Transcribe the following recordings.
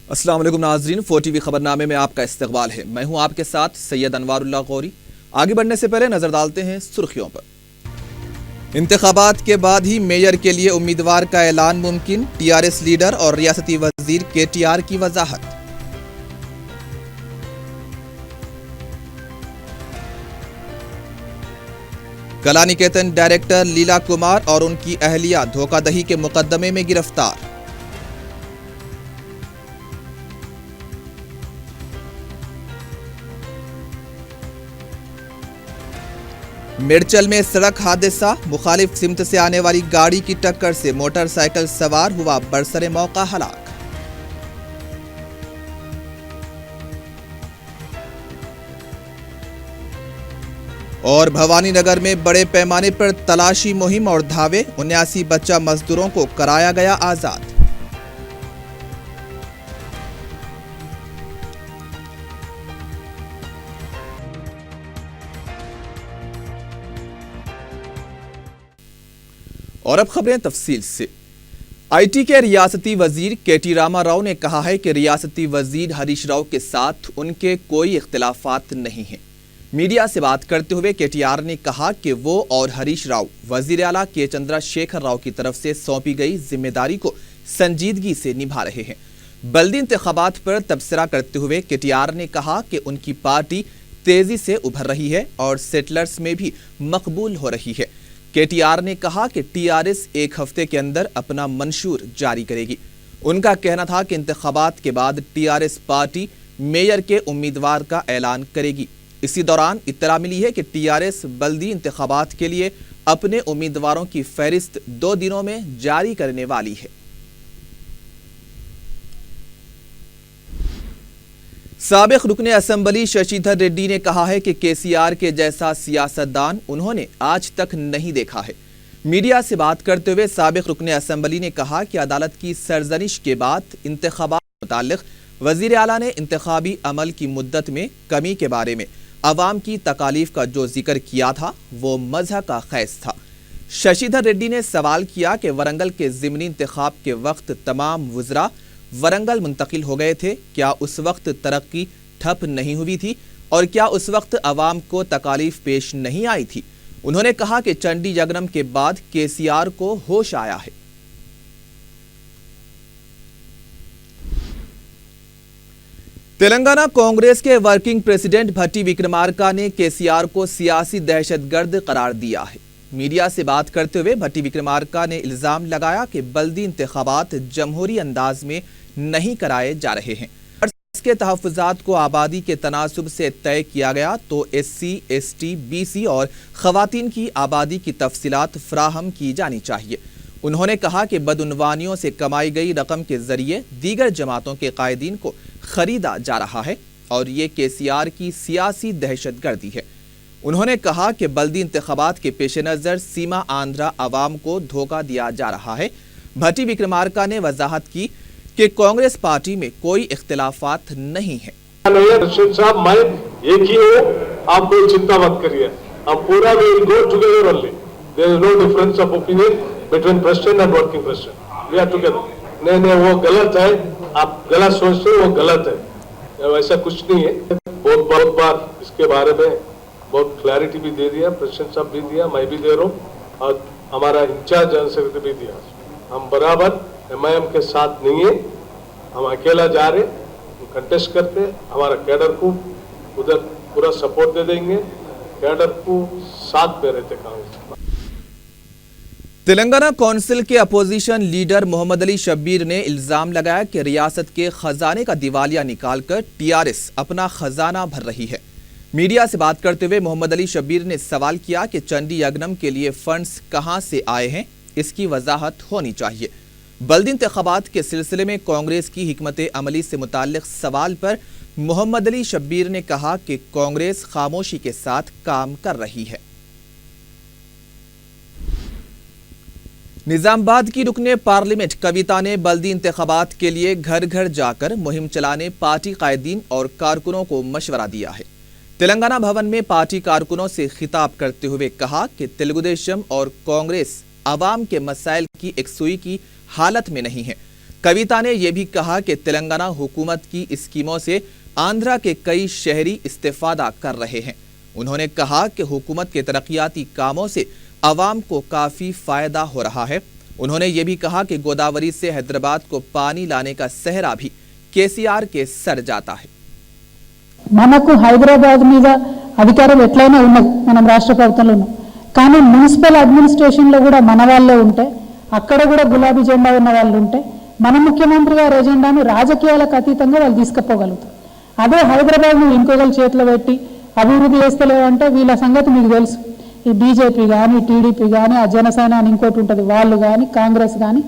अस्सलाम वालेकुम नाज़रीन, 4TV खबरनामे में आपका इस्तकबाल है। मैं हूं आपके साथ सैयद अनवारुल्लाह गौरी। आगे बढ़ने से पहले नजर डालते हैं सुर्खियों पर। इंतखाबात के बाद ही मेयर के लिए उम्मीदवार का ऐलान मुमकिन, टीआरएस लीडर और रियासती वजीर केटीआर की वजाहत। कला निकेतन डायरेक्टर लीला कुमार और उनकी अहलिया धोखाधड़ी के मुकदमे में गिरफ्तार। मिर्चल में सड़क हादसा, मुखालिफ सिमत से आने वाली गाड़ी की टक्कर से मोटरसाइकिल सवार हुआ बरसरे मौका हलाक। और भवानी नगर में बड़े पैमाने पर तलाशी मुहिम और धावे, 79 बच्चा मजदूरों को कराया गया आजाद। और अब खबरें तफसील से। आईटी के रियासती वजीर केटी रामा राव ने कहा है कि रियासती वजीर हरीश राव के साथ उनके कोई इख्तिलाफात नहीं हैं। मीडिया से बात करते हुए केटीआर ने कहा कि वो और हरीश राव वजीर आला के चंद्रशेखर राव की तरफ से सौंपी गई जिम्मेदारी को संजीदगी से निभा रहे हैं। बल्दी इंतखाबात पर तबसरा करते हुए केटीआर ने कहा कि उनकी पार्टी तेजी से उभर रही है और सेटलर्स में भी मकबूल हो रही है। केटीआर ने कहा कि टीआरएस एक हफ्ते के अंदर अपना मंशूर जारी करेगी। उनका कहना था कि इंतखाबात के बाद टीआरएस पार्टी मेयर के उम्मीदवार का ऐलान करेगी। इसी दौरान इत्तला मिली है कि टीआरएस बल्दी इंतखाबात के लिए अपने उम्मीदवारों की फहरिस्त 2 दिनों में जारी करने वाली है। साबिक रुकने असम्बली शशिधर रेड्डी ने कहा है कि केसीआर के जैसा सियासतदान उन्होंने आज तक नहीं देखा है। मीडिया से बात करते हुए साबिक रुकने असम्बली ने कहा कि अदालत की सरजनिश के बाद इंतखाबात के मुताल्लिक वजीर आला ने इंतखाबी अमल की मुद्दत में कमी के बारे में अवाम की तकालीफ का जो जिक्र किया था वो मजह का खैस था। शशिधर रेड्डी ने सवाल किया कि वरंगल के ज़िमनी इंतखाब के वक्त तमाम वज़रा वरंगल मुंतकिल हो गए थे, क्या उस वक्त तरक्की ठप नहीं हुई थी और क्या उस वक्त अवाम को तकालीफ पेश नहीं आई थी। उन्होंने कहा कि चंडी यग्नम के बाद केसीआर को होश आया है। तेलंगाना कांग्रेस के वर्किंग प्रेसिडेंट भट्टी विक्रमार्का ने केसीआर को सियासी दहशतगर्द करार दिया है। मीडिया से बात करते हुए भट्टी विक्रमार्का ने इल्जाम लगाया कि बल्दी इंतखाबात जमहूरी अंदाज में नहीं कराए जा रहे हैं। इसके तहफ़्फ़ुज़ात को आबादी के तनासुब से तय किया गया तो SC, ST, BC और ख़वातीन की आबादी की तफसीलात फराहम की जानी चाहिए। उन्होंने कहा कि बदउनवानियों से कमाई गई रकम के जरिए दीगर जमातों के कायदीन को खरीदा जा रहा है और ये केसीआर की सियासी दहशतगर्दी है। उन्होंने कहा कि बल्दी इंतखाबात के पेश नज़र सीमा आंध्रा अवाम को धोखा दिया जा रहा है। भट्टी विक्रमार्का ने वजाहत की कि कांग्रेस पार्टी में कोई इख्तिलाफात नहीं है। साहब मैं एक ही हूँ, आप कोई चिंता मत करिए, हम पूरा will go together only, there is no difference of opinion between president and working president, we are together. नहीं वो गलत है, आप गलत सोचते हो, वो गलत है, वैसा कुछ नहीं है। बहुत बार इसके बारे में बहुत क्लैरिटी भी दे दिया, प्रेसिडेंट साहब भी दिया, मैं भी दे रहा हूँ और हमारा इंचार्ज जनरल सेक्रेटरी भी दिया। हम बराबर MIM के साथ नहीं है, हम अकेला जा रहे, हम कंटेस्ट करते, हमारा कैडर को उधर पूरा सपोर्ट दे देंगे, कैडर को साथ में रहते कांग्रेस। तेलंगाना कौंसिल के अपोजिशन लीडर मोहम्मद अली शब्बीर ने इल्जाम लगाया कि रियासत के खजाने का दिवालिया निकालकर टीआरएस अपना खजाना भर रही है। मीडिया से बात करते हुए मोहम्मद अली शब्बीर ने सवाल किया कि चंडी यग्नम के लिए फंड्स कहां से आए हैं, इसकी वजाहत होनी चाहिए। बल्दी इंतखाबात के सिलसिले में कांग्रेस की हिकमत अमली से मुताल्लिक सवाल पर मोहम्मद अली शब्बीर ने कहा कि कांग्रेस खामोशी के साथ काम कर रही है। निजामाबाद की रुकने पार्लियामेंट कविता ने बल्दी इंतखाबात के लिए घर घर जाकर मुहिम चलाने पार्टी कायदीन और कारकुनों को मशवरा दिया है। तेलंगाना भवन में पार्टी कारकुनों से खिताब करते हुए कहा कि तेलुगुदेशम और कांग्रेस अवाम के मसाइल की एकसुई की हालत में नहीं है। कविता ने यह भी कहा कि तेलंगाना हुकूमत की स्कीमों से आंध्रा के कई शहरी इस्तेफादा कर रहे हैं। उन्होंने कहा कि हुकूमत के तरक्याती कामों से आवाम को काफ़ी फ़ायदा हो रहा है। उन्होंने ये भी कहा कि गोदावरी से हैदराबाद को पानी लाने का सहरा भी केसीआर के सर जाता है। మనకు హైదరాబాద్ మీద అధికారం ఎట్లయినా ఉన్నది, మనం రాష్ట్ర ప్రభుత్వంలో ఉన్నాం, కానీ మున్సిపల్ అడ్మినిస్ట్రేషన్లో కూడా మన వాళ్ళే ఉంటే, అక్కడ కూడా గులాబీ జెండా ఉన్న వాళ్ళు ఉంటే, మన ముఖ్యమంత్రి గారి ఎజెండాను రాజకీయాలకు అతీతంగా వాళ్ళు తీసుకుపోగలుగుతారు. అదే హైదరాబాద్ను ఇంకొకరి చేతిలో పెట్టి అభివృద్ధి చేస్తలేవంటే వీళ్ళ సంగతి మీకు తెలుసు. ఈ బీజేపీ కానీ టీడీపీ కానీ ఆ జనసేన అని ఇంకోటి ఉంటుంది, వాళ్ళు కానీ కాంగ్రెస్ కానీ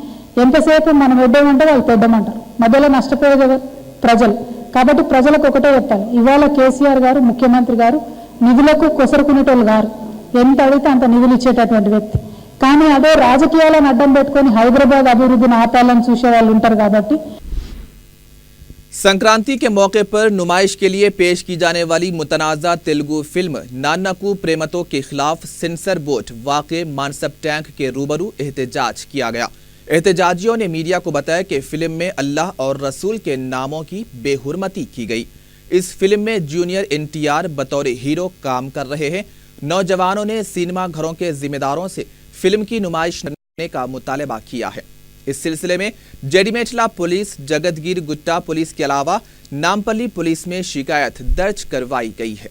ఎంతసేపు మనం వడ్డేమంటే వాళ్ళు పెద్దమంటారు, మధ్యలో నష్టపోయేది ప్రజలు. కాబట్టి ప్రజలకు ఒకటే చెప్పాలి, ఇవాళ కేసీఆర్ గారు ముఖ్యమంత్రి గారు నిధులకు కొసరుకునేటోళ్ళు గారు, ఎంత అడిగితే అంత నిధులు ఇచ్చేటటువంటి వ్యక్తి. కానీ అదే రాజకీయాలను అడ్డం పెట్టుకొని హైదరాబాద్ అభివృద్ధిని ఆపాలని చూసే వాళ్ళు ఉంటారు. కాబట్టి संक्रांति के मौके पर नुमाइश के लिए पेश की जाने वाली मुतनाज़ा तेलुगु फिल्म नान्नकू प्रेमतो के खिलाफ सेंसर बोर्ड वाक़े मानसब टैंक के रूबरू एहतजाज किया गया। एहतजाजियों ने मीडिया को बताया कि फिल्म में अल्लाह और रसूल के नामों की बेहुरमती की गई। इस फिल्म में जूनियर NTR बतौर हीरो काम कर रहे हैं। नौजवानों ने सिनेमा घरों के जिम्मेदारों से फिल्म की नुमाइश करने का मुतालबा किया है। इस सिलसिले में जेडीमेटला पुलिस, जगतगिर गुट्टा पुलिस के अलावा नामपल्ली पुलिस में शिकायत दर्ज करवाई गई है।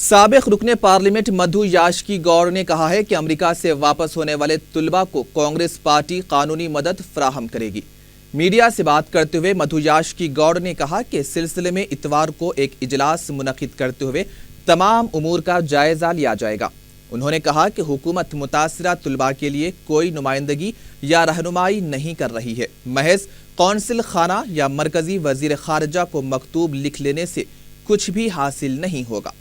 साबिक रुकने पार्लियामेंट मधु याशकी गौड़ ने कहा है कि अमेरिका से वापस होने वाले तुलबा को कांग्रेस पार्टी कानूनी मदद फराहम करेगी। मीडिया से बात करते हुए मधु याशकी गौड़ ने कहा कि इस सिलसिले में इतवार को एक इजलास मुनक्किद करते हुए तमाम उमूर का जायजा लिया जाएगा। उन्होंने कहा कि हुकूमत मुतासिरा तुलबा के लिए कोई नुमाइंदगी या रहनुमाई नहीं कर रही है। महज कौंसिल खाना या मरकजी वजीर खारजा को मकतूब लिख लेने से कुछ भी हासिल नहीं होगा।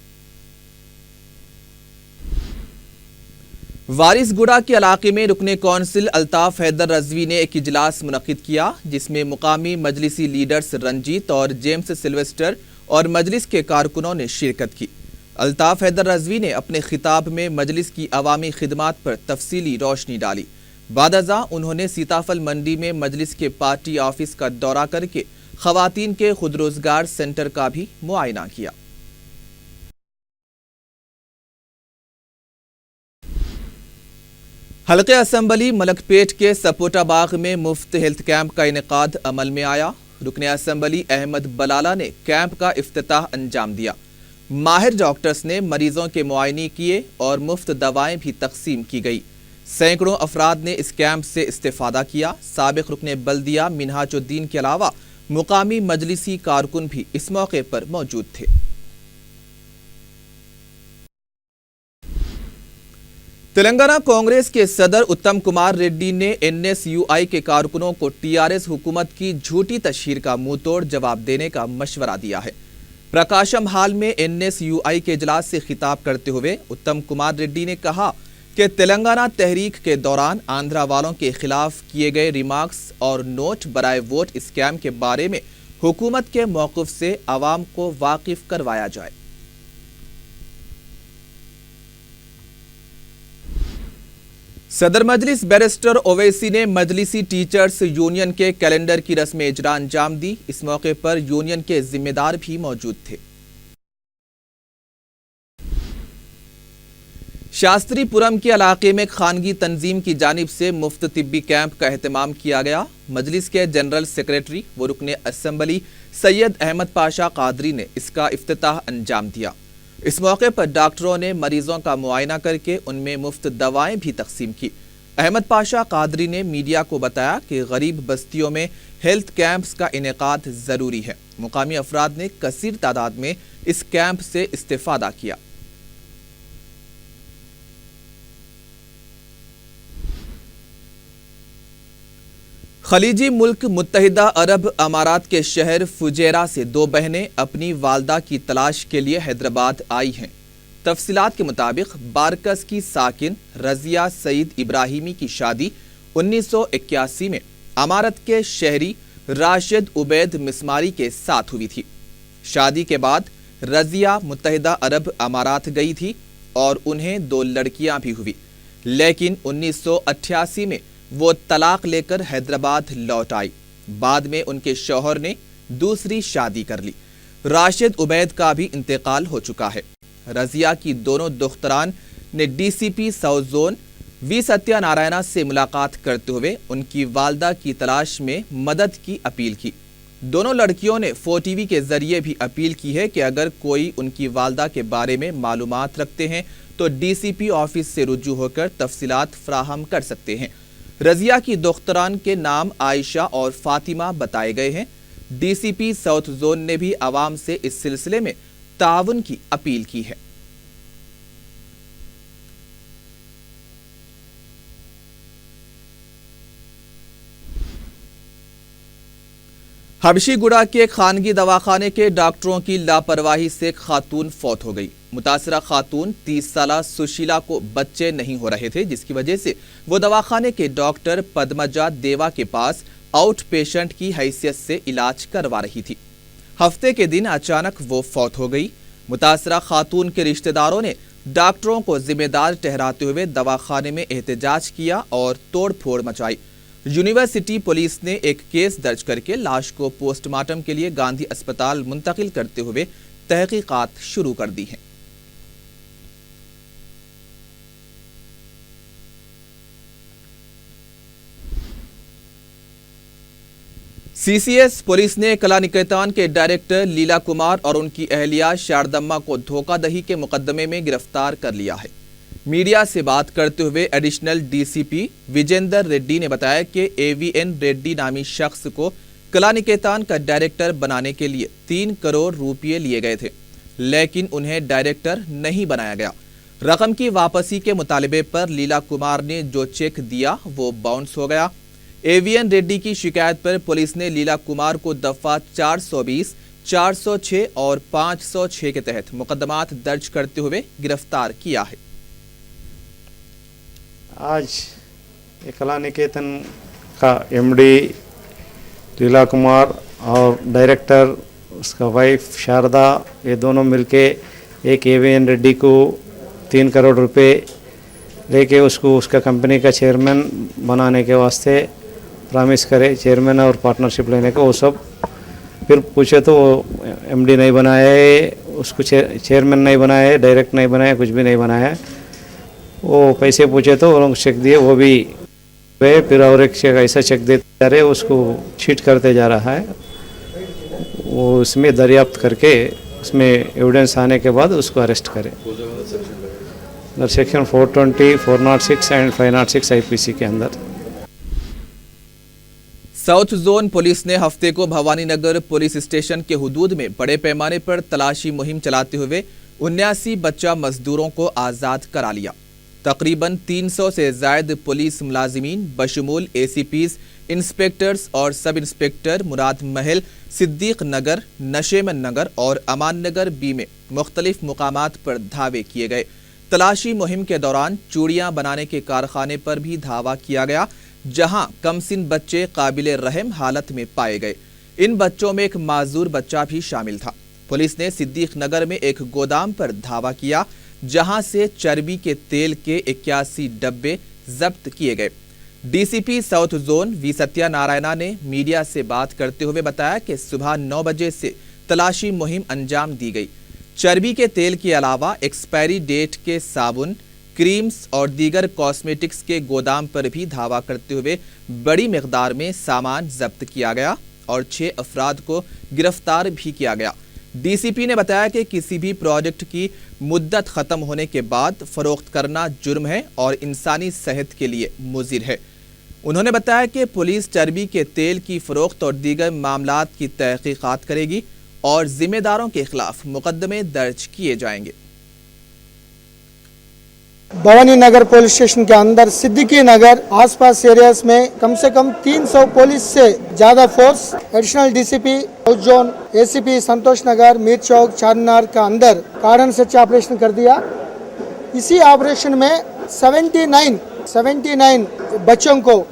वारिसगुड़ा के इलाके में रुकने कौंसिल अल्ताफ हैदर रजवी ने एक इजलास मुनक्किद किया, जिसमें मुकामी मजलिसी लीडर्स रंजीत और जेम्स सिल्वेस्टर और मजलिस के कारकुनों ने शिरकत की। अल्ताफ हैदर रजवी ने अपने खिताब में मजलिस की अवामी खिदमात पर तफसीली रोशनी डाली। बादअज़ा उन्होंने सीताफल मंडी में मजलिस के पार्टी ऑफिस का दौरा करके खवातीन के खुद रोजगार सेंटर का भी मुआयना किया। हल्के असम्बली मलकपेट के सपोटा बाग में मुफ्त हेल्थ कैंप का इनेकाद अमल में आया। रुकने असम्बली अहमद बलाला ने कैंप का इफ्तिताह अंजाम दिया। माहिर डॉक्टर्स ने मरीजों के मुआयने किए और मुफ्त दवाएं भी तकसीम की गई। सैकड़ों अफराद ने इस कैंप से इस्तेफादा किया। साबिक रुकने बल्दिया मिनहाजुद्दीन के अलावा मुकामी मजलिसी कारकुन भी इस मौके पर मौजूद थे। तेलंगाना कांग्रेस के सदर उत्तम कुमार रेड्डी ने NSUI के कारकुनों को TRS हुकूमत की झूठी तशहीर का मुंहतोड़ जवाब देने का मशवरा दिया है। प्रकाशम हाल में NSUI के इजलास से खिताब करते हुए उत्तम कुमार रेड्डी ने कहा कि तेलंगाना तहरीक के दौरान आंध्रा वालों के खिलाफ किए गए रिमार्क्स और नोट बराए वोट स्कैम के बारे में हुकूमत के मौक़िफ़ से आवाम को वाकिफ करवाया जाए। सदर मजलिस बैरिस्टर ओवैसी ने मजलिसी टीचर्स यूनियन के कैलेंडर की रस्म इजरा अंजाम दी। इस मौके पर यूनियन के जिम्मेदार भी मौजूद थे। शास्त्रीपुरम के इलाके में खानगी तंजीम की जानिब से मुफ्त तिब्बी कैंप का एहतमाम किया गया। मजलिस के जनरल सेक्रेटरी व रुकने असम्बली सैयद अहमद पाशा कादरी ने इसका इफ्तिताह अंजाम दिया। इस मौके पर डॉक्टरों ने मरीजों का मुआयना करके उनमें मुफ्त दवाएं भी तकसीम की। अहमद पाशा कादरी ने मीडिया को बताया कि गरीब बस्तियों में हेल्थ कैंप्स का इनेकाद ज़रूरी है। मुकामी अफराद ने कसीर तादाद में इस कैंप से इस्तेफादा किया। खलीजी मुल्क मुत्तहिदा अरब अमारात के शहर फुजैरा से दो बहनें अपनी वालदा की तलाश के लिए हैदराबाद आई हैं। तफसीलात के मुताबिक बारकस की साकिन रजिया सईद इब्राहिमी की शादी 1981 में अमारत के शहरी राशिद उबैद मिस्मारी के साथ हुई थी। शादी के बाद रजिया मुत्तहिदा अरब अमारात गई थी और उन्हें दो लड़कियां भी हुई, लेकिन 1988 में वो तलाक लेकर हैदराबाद लौट आई। बाद में उनके शौहर ने दूसरी शादी कर ली। राशिद उबैद का भी इंतकाल हो चुका है। रजिया की दोनों दुख्तरान ने DCP south zone V Satyanarayana से मुलाकात करते हुए उनकी वालदा की तलाश में मदद की अपील की। दोनों लड़कियों ने 4TV के जरिए भी अपील की है कि अगर कोई उनकी वालदा के बारे में मालूमात रखते हैं तो डीसीपी ऑफिस से रुजू होकर तफसीलात फ्राहम कर सकते हैं। रजिया की दुख्तरान के नाम आयशा और फातिमा बताए गए हैं। डीसीपी साउथ जोन ने भी आवाम से इस सिलसिले में ताउन की अपील की है। हबशीगुड़ा के खानगी दवाखाने के डॉक्टरों की लापरवाही से खातून फौत हो गई। मुतासरा खातून 30 साला सुशीला को बच्चे नहीं हो रहे थे, जिसकी वजह से वो दवाखाने के डॉक्टर पद्मजा देवा के पास आउट पेशेंट की हैसियत से इलाज करवा रही थी। हफ्ते के दिन अचानक वो फौत हो गई। मुतासरा खातून के रिश्तेदारों ने डॉक्टरों को जिम्मेदार ठहराते हुए दवाखाने में एहतजाज किया और तोड़फोड़ मचाई। यूनिवर्सिटी पुलिस ने एक केस दर्ज करके लाश को पोस्टमार्टम के लिए गांधी अस्पताल मुंतकिल करते हुए तहकीकात शुरू कर दी है। सीसीएस पुलिस ने कला निकेतन के डायरेक्टर लीला कुमार और उनकी अहलिया शारदम्मा को धोखाधड़ी के मुकदमे में गिरफ्तार कर लिया है। मीडिया से बात करते हुए एडिशनल डीसीपी विजेंदर रेड्डी ने बताया कि एवीएन रेड्डी नामी शख्स को कला निकेतन का डायरेक्टर बनाने के लिए 3 करोड़ रुपये लिए गए थे, लेकिन उन्हें डायरेक्टर नहीं बनाया गया। रकम की वापसी के मुतालिबे पर लीला कुमार ने जो चेक दिया वो बाउंस हो गया। एवीएन रेड्डी की शिकायत पर पुलिस ने लीला कुमार को दफा 420, 406 और 506 के तहत मुकदमात दर्ज करते हुए गिरफ्तार किया है। आज कला निकेतन का एमडी लीला कुमार और डायरेक्टर उसका वाइफ शारदा, ये दोनों मिलके एक एवीएन रेड्डी को 3 करोड़ रुपए लेके उसको उसका कंपनी का चेयरमैन बनाने के वास्ते प्रॉमिस करे, चेयरमैन और पार्टनरशिप लेने को। वो सब फिर पूछे तो वो एमडी नहीं बनाया है, उसको चेयरमैन नहीं बनाया है, डायरेक्ट नहीं बनाया, कुछ भी नहीं बनाया है। वो पैसे पूछे तो उन्होंने चेक दिए, वो भी गए। फिर और एक चेक ऐसा चेक देते जा रहे, उसको चीट करते जा रहा है। वो उसमें दरियाफ्त करके उसमें एविडेंस आने के बाद उसको अरेस्ट करें। सेक्शन 420, 406 एंड 506 आईपीसी के अंदर। साउथ जोन पुलिस ने हफ्ते को भवानी नगर पुलिस स्टेशन के हुदूद में बड़े पैमाने पर तलाशी मुहिम चलाते हुए 79 बच्चा मजदूरों को आज़ाद करा लिया। तकरीबन 300 से ज़ायद पुलिस मुलाजिमीन बशमूल एसीपीज, इंस्पेक्टर्स और सब इंस्पेक्टर मुराद महल, सिद्दीक नगर, नशेमन नगर और अमान नगर बी में मुख्तलिफ मुकामात पर धावे किए गए। तलाशी मुहिम के दौरान चूड़ियां बनाने के कारखाने पर भी धावा किया गया, जहां कमसिन बच्चे काबिल रहम हालत में पाए गए। इन बच्चों में एक माजूर बच्चा भी शामिल था। पुलिस ने सिद्दीक नगर में एक गोदाम पर धावा किया, जहां से चर्बी के तेल के 81 डब्बे जब्त किए गए। DCP south zone V Satyanarayana ने मीडिया से बात करते हुए बताया कि सुबह 9 बजे से तलाशी मुहिम अंजाम दी गई। चर्बी के तेल के अलावा एक्सपायरी डेट के साबुन, क्रीम्स और दीगर कॉस्मेटिक्स के गोदाम पर भी धावा करते हुए बड़ी मिकदार में सामान जब्त किया गया और 6 अफराद को गिरफ्तार भी किया गया। डीसीपी ने बताया कि किसी भी प्रोजेक्ट की मुद्दत ख़त्म होने के बाद फरोख्त करना जुर्म है और इंसानी सेहत के लिए मुज़िर है। उन्होंने बताया कि पुलिस चर्बी के तेल की फरोख्त और दीगर मामलात की तहकीकात करेगी और जिम्मेदारों के खिलाफ मुकदमे दर्ज किए जाएंगे। भवानी नगर पुलिस स्टेशन के अंदर सिद्दीकी नगर आसपास एरियाज में कम से कम 300 पुलिस से ज्यादा force, additional DCP south zone, ACP Santosh Nagar, Mir Chowk, Charminar का अंदर कार्डन सर्च ऑपरेशन कर दिया। इसी ऑपरेशन में 79 बच्चों को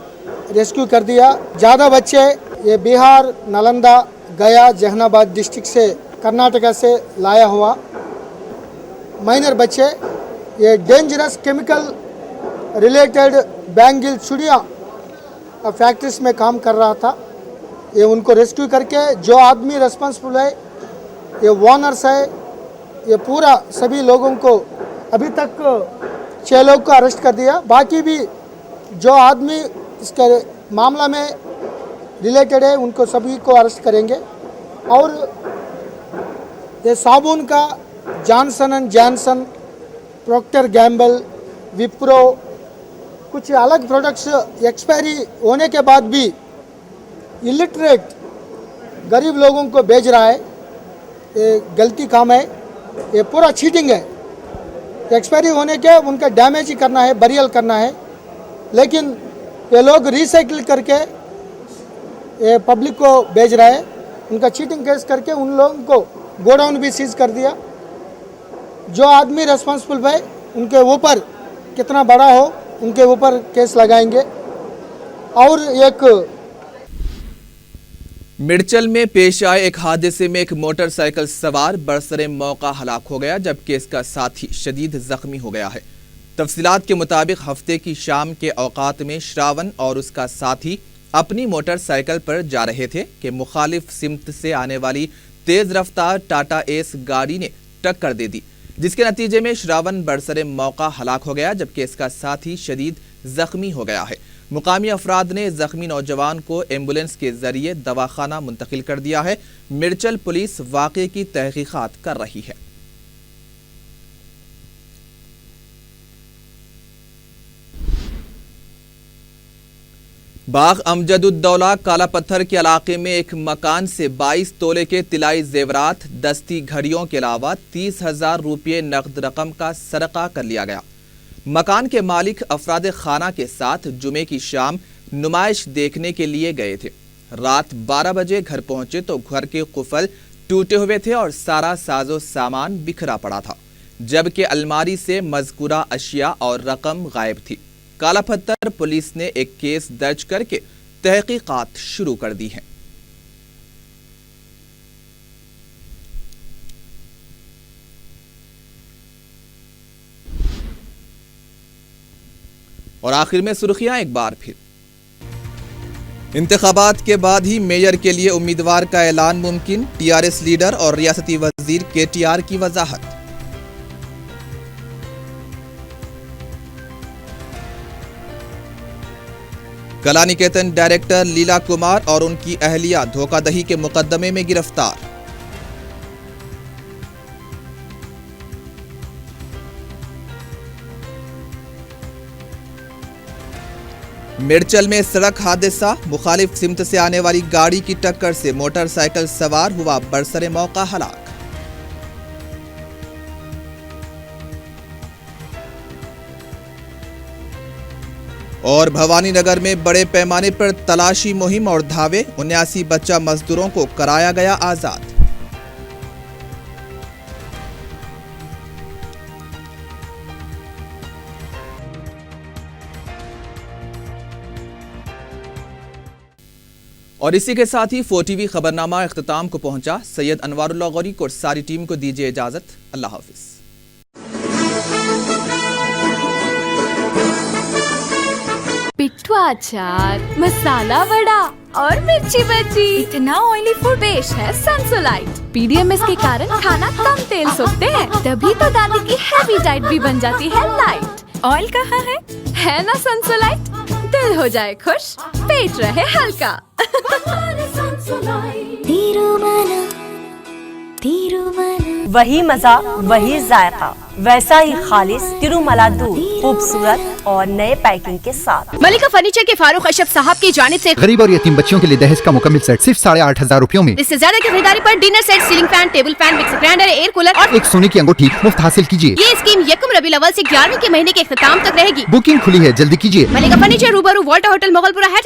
रेस्क्यू कर दिया। ज्यादा बच्चे ये बिहार, नालंदा, गया, जहानाबाद डिस्ट्रिक्ट से, कर्नाटका से लाया हुआ। माइनर बच्चे ये डेंजरस केमिकल रिलेटेड बैंगल चूड़ियाँ फैक्ट्रीज में काम कर रहा था। ये उनको रेस्क्यू करके जो आदमी रिस्पॉन्सिबल है, ये ओनर्स है, ये पूरा सभी लोगों को अभी तक 6 लोग को अरेस्ट कर दिया। बाकी भी जो आदमी इसके मामला में रिलेटेड है उनको सभी को अरेस्ट करेंगे। और ये साबुन का Johnson and Johnson, Procter Gamble, Wipro, कुछ अलग प्रोडक्ट्स एक्सपायरी होने के बाद भी इलिटरेट गरीब लोगों को बेच रहा है। ये गलती काम है, ये पूरा चीटिंग है। एक्सपायरी होने के उनका डैमेज ही करना है, बरियल करना है, लेकिन ये लोग रिसाइकिल करके ये पब्लिक को बेच रहा है। उनका चीटिंग केस करके उन लोगों को गोडाउन भी सीज कर दिया। जो आदमी रेस्पॉन्सिबल है उनके ऊपर कितना बड़ा हो उनके ऊपर केस लगाएंगे। और एक मिर्चल में पेश आए एक हादसे में एक मोटरसाइकिल सवार बरसरे मौका हलाक हो गया, जबकि इसका साथी शदीद जख्मी हो गया है। तफसीलात के मुताबिक हफ्ते की शाम के औकात में श्रावण और उसका साथी अपनी मोटरसाइकिल पर जा रहे थे कि मुखालिफ सिमत से आने वाली तेज रफ्तार टाटा एस गाड़ी ने टक्कर दे दी, जिसके नतीजे में श्रावण बरसरे मौका हलाक हो गया, जबकि इसका साथी शदीद जख्मी हो गया है। मुकामी अफराद ने जख्मी नौजवान को एम्बुलेंस के जरिए दवाखाना मुंतकिल कर दिया है। मिर्चल पुलिस वाक़े की तहकीकात कर रही है। बाग अमजदुद्दौला काला पत्थर के इलाके में एक मकान से 22 तोले के तिलाई जेवरात, दस्ती घड़ियों के अलावा 30,000 रुपये नकद रकम का सरका कर लिया गया। मकान के मालिक अफराद खाना के साथ जुमे की शाम नुमाइश देखने के लिए गए थे। रात 12 बजे घर पहुंचे तो घर के कुफल टूटे हुए थे और सारा साजो सामान बिखरा पड़ा था, जबकि अलमारी से मज़कूरा अशिया और रकम गायब थी। काला पत्थर पुलिस ने एक केस दर्ज करके तहकीकात शुरू कर दी है। और आखिर में सुर्खियां एक बार फिर। इंतखाबात के बाद ही मेयर के लिए उम्मीदवार का ऐलान मुमकिन, टीआरएस लीडर और रियासती वजीर केटीआर की वजाहत। कला निकेतन डायरेक्टर लीला कुमार और उनकी अहलिया धोखाधड़ी के मुकदमे में गिरफ्तार। मिर्चल में सड़क हादसा, मुखालिफ सिमत से आने वाली गाड़ी की टक्कर से मोटरसाइकिल सवार हुआ बरसरे मौका हलाक। और भवानी नगर में बड़े पैमाने पर तलाशी मुहिम और धावे, 79 बच्चा मजदूरों को कराया गया आजाद। और इसी के साथ ही 4TV खबरनामा इख्तिताम को पहुंचा। सैयद अनवारुल्लाह गौरी को और सारी टीम को दीजिए इजाजत। अल्लाह हाफिज। पिट्ठू अचार, मसाला वड़ा और मिर्ची बजी, इतना ऑयली फूड पेश है सेंसोलाइट। पीडीएमएस के कारण खाना कम तेल सोखते हैं, तभी तो दादी की हैवी डाइट भी बन जाती है लाइट। ऑयल कहाँ है ना सेंसोलाइट। दिल हो जाए खुश, पेट रहे हल्का। वही मजा वही जायका, वैसा ही खालिस तिरुमला दूध, खूबसूरत और नए पैकिंग के साथ। मलिका फर्नीचर के फारूक अशरफ साहब की जानिब से गरीब और यतीम बच्चियों के लिए दहेज का मुकम्मल सेट सिर्फ 8,500 रुपयों में। इससे ज्यादा की खरीदारी पर dinner set, ceiling fan, table fan, mixer grinder, air cooler और एक सोने की अंगूठी मुफ्त हासिल कीजिए। ये स्कीम यकम रबी अव्वल से 11वीं के महीने के इख्तिताम तक रहेगी। बुकिंग खुली है, जल्दी कीजिए। मलिका फर्नीचर, रूबरू वॉल्टर होटल, मोगलपुरा है।